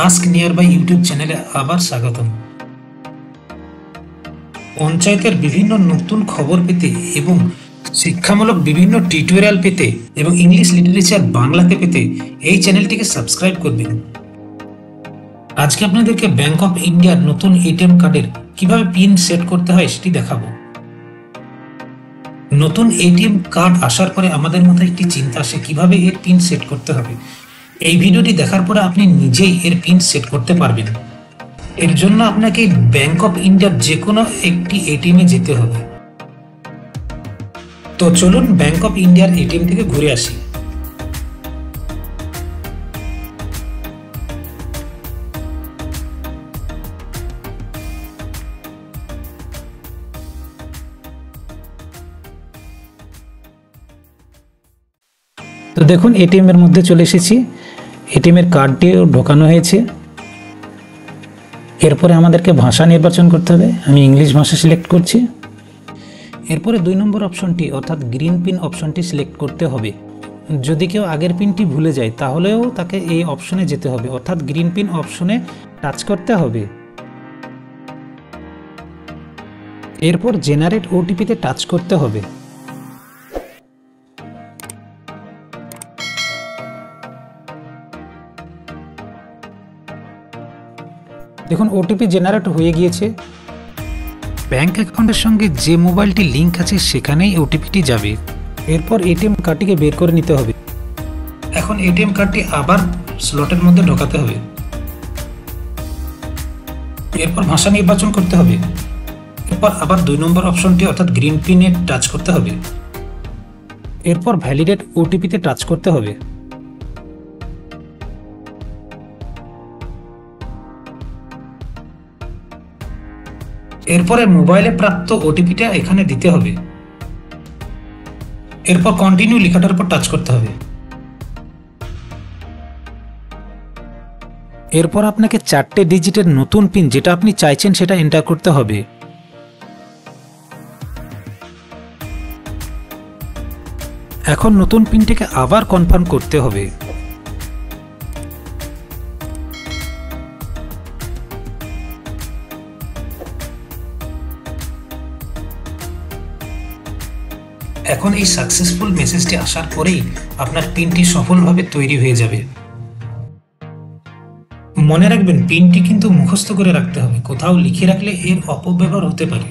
Ask near by YouTube চ্যানেলে আবার স্বাগতম। পঞ্চায়েতের বিভিন্ন নতুন খবর পেতে এবং শিক্ষামূলক বিভিন্ন টিউটোরিয়াল পেতে এবং ইংলিশ লিটারেচার বাংলাতে পেতে এই চ্যানেলটিকে সাবস্ক্রাইব করবেন। আজকে আপনাদেরকে ব্যাংক অফ ইন্ডিয়ার নতুন এটিএম কার্ডের কিভাবে পিন সেট করতে হয় সেটি দেখাবো। নতুন এটিএম কার্ড আসার পরে আমাদের মাথায় একটি চিন্তা আসে কিভাবে এর পিন সেট করতে হবে। এই ভিডিওটি দেখার পরে আপনি নিজেই এর পিন সেট করতে পারবেন। এর জন্য আপনাকে ব্যাংক অফ ইন্ডিয়ার যে কোনো একটি এটিএমে যেতে হবে। তো চলুন ব্যাংক অফ ইন্ডিয়ার এটিএম থেকে ঘুরে আসি। তো দেখুন এটিএম এর মধ্যে চলে এসেছি। এটিএম এর কার্ডটিও ঢোকানো হয়েছে। এরপরে আমাদেরকে ভাষা নির্বাচন করতে হবে। আমি ইংলিশ ভাষা সিলেক্ট করছি। এরপরে 2 নম্বর অপশনটি অর্থাৎ গ্রিন পিন অপশনটি সিলেক্ট করতে হবে। যদি কেউ আগের পিনটি ভুলে যায় তাহলেও তাকে এই অপশনে যেতে হবে, অর্থাৎ গ্রিন পিন অপশনে টাচ করতে হবে। এরপর জেনারেট ওটিপিতে টাচ করতে হবে। দেখুন ওটিপি জেনারেট হয়ে গিয়েছে। ব্যাংক অ্যাকাউন্টের সঙ্গে যে মোবাইলটি লিঙ্ক আছে সেখানেই ওটিপিটি যাবে। এরপর এটিএম কার্ডটিকে বের করে নিতে হবে। এখন এটিএম কার্ডটি আবার স্লটের মধ্যে ঢোকাতে হবে। এরপর ভাষা নির্বাচন করতে হবে। এরপর আবার 2 নম্বর অপশনটি অর্থাৎ গ্রিন পিনে টাচ করতে হবে। এরপর ভ্যালিডেট ওটিপিতে টাচ করতে হবে। এরপরে মোবাইলে প্রাপ্ত ওটিপিটা এখানে দিতে হবে। এরপর কন্টিনিউ লেখাটার উপর টাচ করতে হবে। এরপর আপনাকে 4টে ডিজিটের নতুন পিন যেটা আপনি চাইছেন সেটা এন্টার করতে হবে। এখন নতুন পিনটিকে আবার কনফার্ম করতে হবে। এখন এই সাকসেসফুল মেসেজটি আসার পরেই আপনার পিনটি সফলভাবে তৈরি হয়ে যাবে। মনে রাখবেন পিনটি কিন্তু মুখস্থ করে রাখতে হবে, কোথাও লিখে রাখলে এর অপব্যবহার হতে পারে।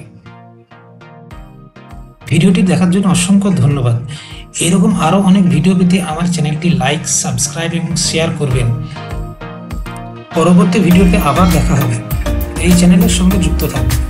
ভিডিওটি দেখার জন্য অসংখ্য ধন্যবাদ। এরকম আরো অনেক ভিডিও পেতে আমার চ্যানেলটি লাইক, সাবস্ক্রাইব এবং শেয়ার করবেন। পরবর্তী ভিডিওতে আবার দেখা হবে। এই চ্যানেলের সঙ্গে যুক্ত থাকবেন।